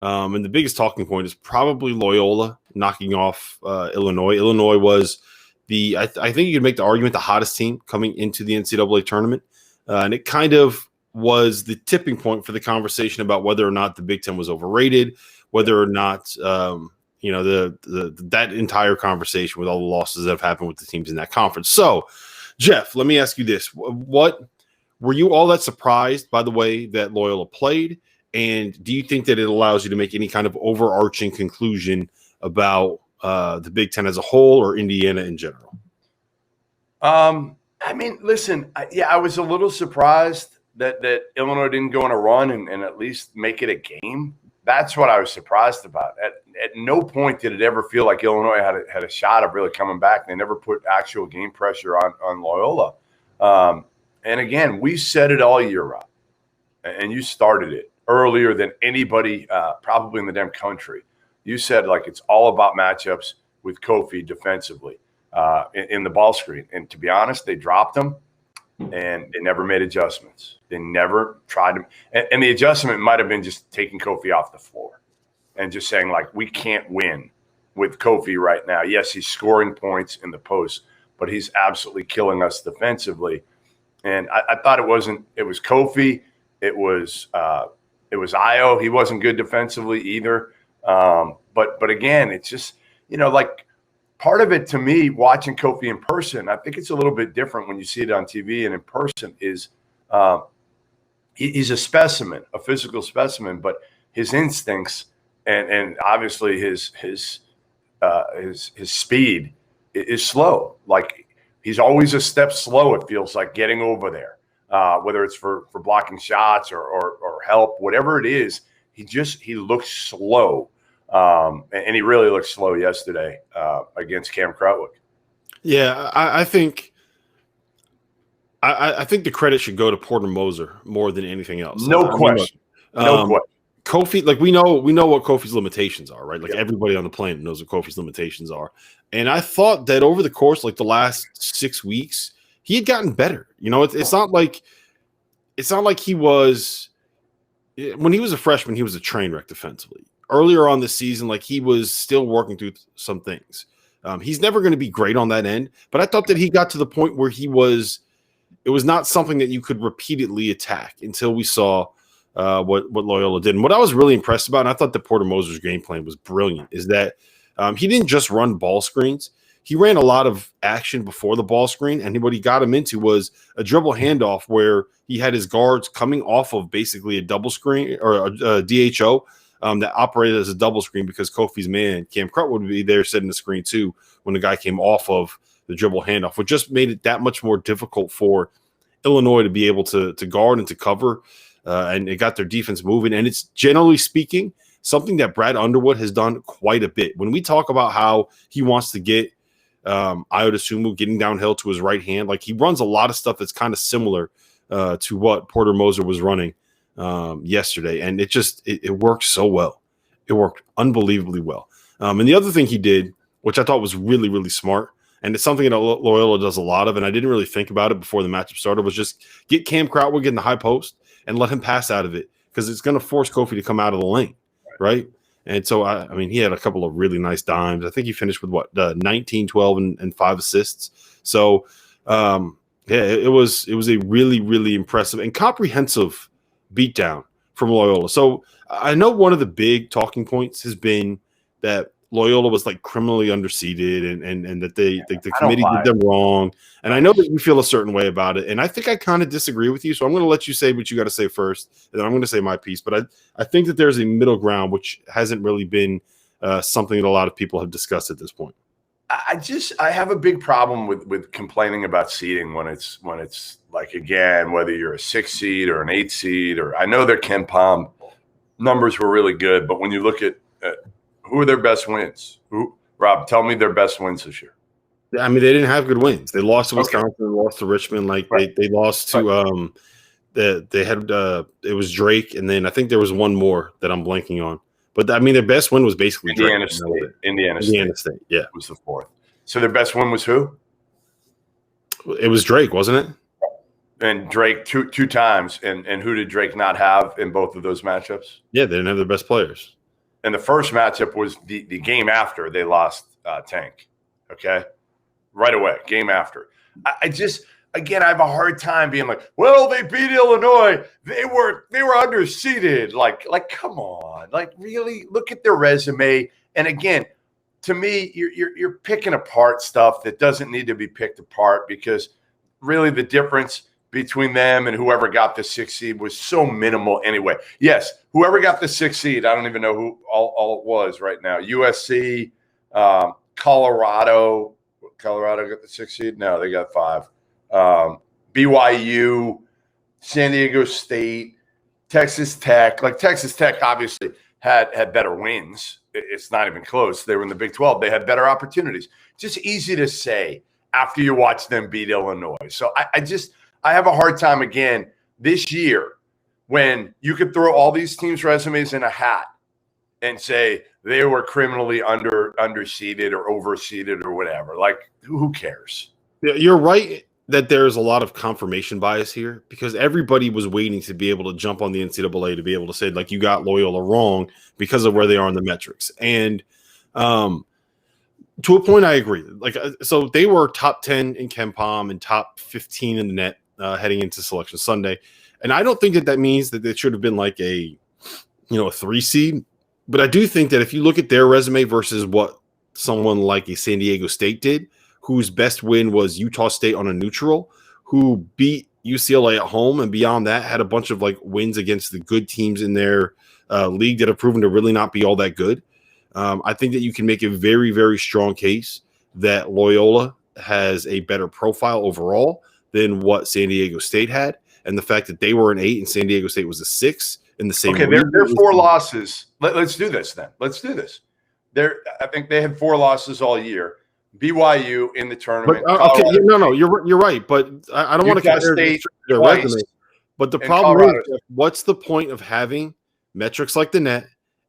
And the biggest talking point is probably Loyola knocking off Illinois. Illinois was I think you could make the argument, the hottest team coming into the NCAA tournament. And it kind of was the tipping point for the conversation about whether or not the Big Ten was overrated, whether or not, that entire conversation with all the losses that have happened with the teams in that conference. So, Jeff, let me ask you this. What were you all that surprised by the way that Loyola played? And do you think that it allows you to make any kind of overarching conclusion about the Big Ten as a whole or Indiana in general? Listen, I was a little surprised that Illinois didn't go on a run and at least make it a game. That's what I was surprised about. At no point did it ever feel like Illinois had a shot of really coming back. They never put actual game pressure on Loyola. And again, we said it all year, Rob, and you started it earlier than anybody probably in the damn country. You said, it's all about matchups with Kofi defensively in the ball screen. And to be honest, they dropped them, and they never made adjustments. They never tried to – and the adjustment might have been just taking Kofi off the floor and just saying, we can't win with Kofi right now. Yes, he's scoring points in the post, but he's absolutely killing us defensively. And I thought it was Kofi. It was Io. He wasn't good defensively either. But again, it's just, part of it to me, watching Kofi in person, I think it's a little bit different when you see it on TV and in person is he's a specimen, a physical specimen, but his instincts and obviously his speed is slow. He's always a step slow, it feels like, getting over there, whether it's for blocking shots or help, whatever it is. He looks slow. And he really looked slow yesterday against Cam Krutwig. Yeah, I think the credit should go to Porter Moser more than anything else. No question. Kofi, we know what Kofi's limitations are, right? Everybody on the planet knows what Kofi's limitations are. And I thought that over the course, the last 6 weeks, he had gotten better. It's not like he was when he was a freshman, he was a train wreck defensively. Earlier on this season, he was still working through some things. He's never going to be great on that end, but I thought that he got to the point where it was not something that you could repeatedly attack until we saw what Loyola did. And what I was really impressed about, and I thought that Porter Moser's game plan was brilliant, is that he didn't just run ball screens. He ran a lot of action before the ball screen, and what he got him into was a dribble handoff where he had his guards coming off of basically a double screen or a DHO that operated as a double screen because Kofi's man, Cam Krutwig, would be there setting the screen too when the guy came off of the dribble handoff, which just made it that much more difficult for Illinois to be able to guard and to cover, and it got their defense moving. And it's, generally speaking, something that Brad Underwood has done quite a bit. When we talk about how he wants to get Io DeSumo getting downhill to his right hand, he runs a lot of stuff that's kind of similar to what Porter Moser was running yesterday, and it worked so well. It worked unbelievably well. And the other thing he did, which I thought was really, really smart, and it's something that Loyola does a lot of, and I didn't really think about it before the matchup started, was just get Cam Krutwig in the high post and let him pass out of it, because it's going to force Kofi to come out of the lane, right? And so, he had a couple of really nice dimes. I think he finished with 19, 12, and 5 assists. So, it was a really, really impressive and comprehensive beatdown from Loyola. So I know one of the big talking points has been that Loyola was criminally underseeded and that the committee did them wrong. And I know that you feel a certain way about it. And I think I kind of disagree with you. So I'm going to let you say what you got to say first, and then I'm going to say my piece. But I think that there's a middle ground, which hasn't really been something that a lot of people have discussed at this point. I have a big problem with complaining about seeding when it's again, whether you're a 6 seed or an 8 seed, or I know their Ken Palm numbers were really good, but when you look at who are their best wins? Rob, tell me their best wins this year. They didn't have good wins. They lost to Wisconsin, they lost to Richmond. They lost to they had it was Drake, and then I think there was one more that I'm blanking on. But their best win was basically Indiana Drake. State. Indiana State, yeah, was the fourth. So their best win was who? It was Drake, wasn't it? And Drake two times. And who did Drake not have in both of those matchups? Yeah, they didn't have their best players. And the first matchup was the game after they lost Tank. Okay, right away, game after. I just, again, I have a hard time being like, well, they beat Illinois. They were underseeded. Like, come on, like, really look at their resume. And again, to me, you're picking apart stuff that doesn't need to be picked apart, because really the difference between them and whoever got the 6th seed was so minimal anyway. Yes, whoever got the 6th seed, I don't even know who all it was right now. USC, Colorado. Colorado got the 6th seed? No, they got 5. BYU, San Diego State, Texas Tech. Like, Texas Tech obviously had better wins. It's not even close. They were in the Big 12. They had better opportunities. Just easy to say after you watch them beat Illinois. So I have a hard time again this year when you could throw all these teams' resumes in a hat and say they were criminally underseeded or overseeded or whatever. Like, who cares? Yeah, you're right that there's a lot of confirmation bias here, because everybody was waiting to be able to jump on the NCAA to be able to say, like, you got Loyola wrong because of where they are in the metrics. And to a point, I agree. Like, so they were top 10 in KenPom and top 15 in the net heading into Selection Sunday. And I don't think that means that they should have been like a 3 seed. But I do think that if you look at their resume versus what someone like a San Diego State did, whose best win was Utah State on a neutral, who beat UCLA at home, and beyond that had a bunch of like wins against the good teams in their league that have proven to really not be all that good. I think that you can make a very, very strong case that Loyola has a better profile overall than what San Diego State had. And the fact that they were an 8 and San Diego State was a 6 in the same. Okay, they're 4 losses. Let's do this then. Let's do this. I think they had 4 losses all year. BYU in the tournament. But, okay, you're right. But I don't want to compare their resume. But the problem is, what's the point of having metrics like the net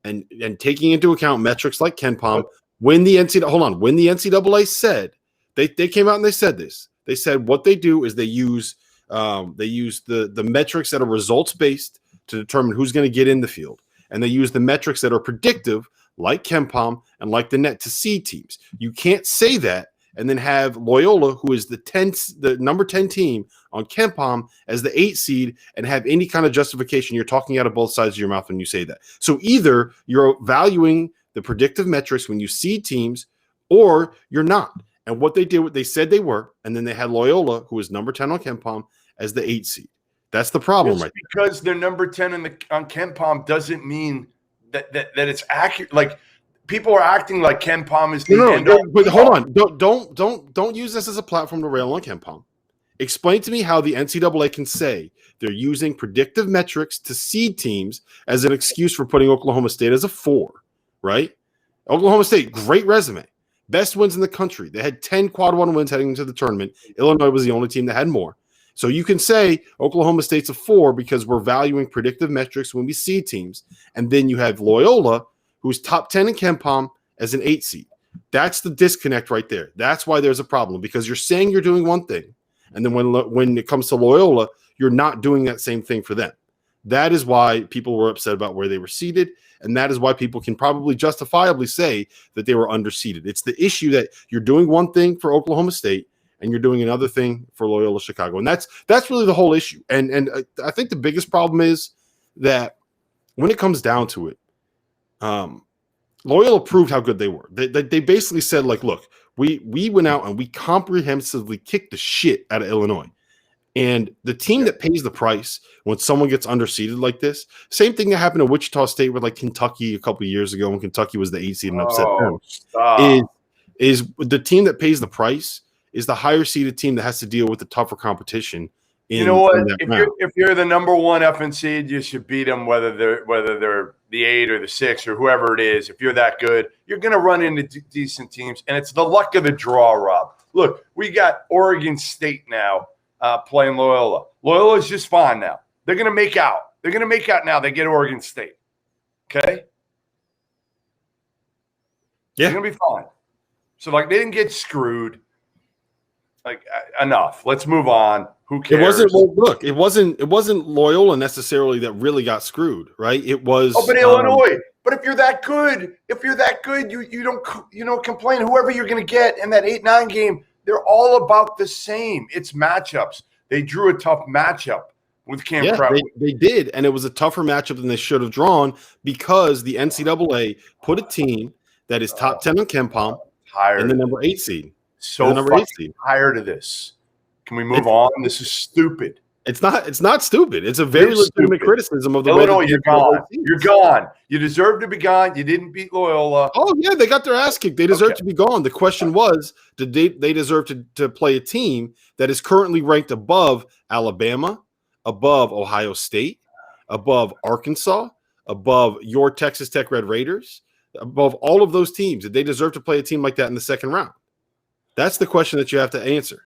and taking into account metrics like KenPom when the NCAA said they came out and they said this. They said what they do is they use the metrics that are results based to determine who's going to get in the field, and they use the metrics that are predictive, like KenPom and like the net, to seed teams. You can't say that and then have Loyola, who is the number 10 team on KenPom, as the 8 seed, and have any kind of justification. You're talking out of both sides of your mouth when you say that. So either you're valuing the predictive metrics when you seed teams, or you're not. And what they did, what they said they were, and then they had Loyola, who was number 10 on KenPom, as the 8 seed. That's the problem, right? Because they're number 10 on KenPom doesn't mean that it's accurate. Like, people are acting like KenPom is the end. But hold on, don't use this as a platform to rail on KenPom. Explain to me how the NCAA can say they're using predictive metrics to seed teams as an excuse for putting Oklahoma State as a 4, right? Oklahoma State, great resume. Best wins in the country. They had 10 quad 1 wins heading into the tournament. Illinois was the only team that had more. So you can say Oklahoma State's a 4 because we're valuing predictive metrics when we see teams. And then you have Loyola, who's top 10 in KenPom, as an 8 seed. That's the disconnect right there. That's why there's a problem, because you're saying you're doing one thing, and then when it comes to Loyola, you're not doing that same thing for them. That is why people were upset about where they were seated, and that is why people can probably justifiably say that they were underseeded. It's the issue that you're doing one thing for Oklahoma State and you're doing another thing for Loyola Chicago. And that's really the whole issue. And I think the biggest problem is that when it comes down to it, Loyola proved how good they were. They basically said, like, look, we went out and we comprehensively kicked the shit out of Illinois. And the team that pays the price when someone gets underseeded like this, same thing that happened at Wichita State with like Kentucky a couple of years ago when Kentucky was the 8 seed and upset them, is the team that pays the price is the higher seeded team that has to deal with the tougher competition. You know what? If you're the number 1 effing seed, you should beat them, whether they're the 8 or the 6 or whoever it is. If you're that good, you're going to run into decent teams, and it's the luck of the draw, Rob. Look, we got Oregon State now playing Loyola. Loyola is just fine now. They're going to make out. They're going to make out now. They get Oregon State. Okay? Yeah. They're going to be fine. So, like, they didn't get screwed. Like, enough. Let's move on. Who cares? It wasn't Loyola necessarily that really got screwed, right? It was. Oh, but Illinois. But if you're that good, you don't complain. Whoever you're going to get in that 8-9 game, they're all about the same. It's matchups. They drew a tough matchup with Cam Crowley. They did, and it was a tougher matchup than they should have drawn because the NCAA put a team that is top 10 on KenPom and the number 8 seed. So fucking tired of this. Can we move on? This is stupid. It's not stupid. It's a very legitimate criticism of the Illinois. You're gone. You're gone. You deserve to be gone. You didn't beat Loyola. Oh yeah, they got their ass kicked. They deserve to be gone. The question was, did they deserve to play a team that is currently ranked above Alabama, above Ohio State, above Arkansas, above your Texas Tech Red Raiders, above all of those teams? Did they deserve to play a team like that in the second round? That's the question that you have to answer.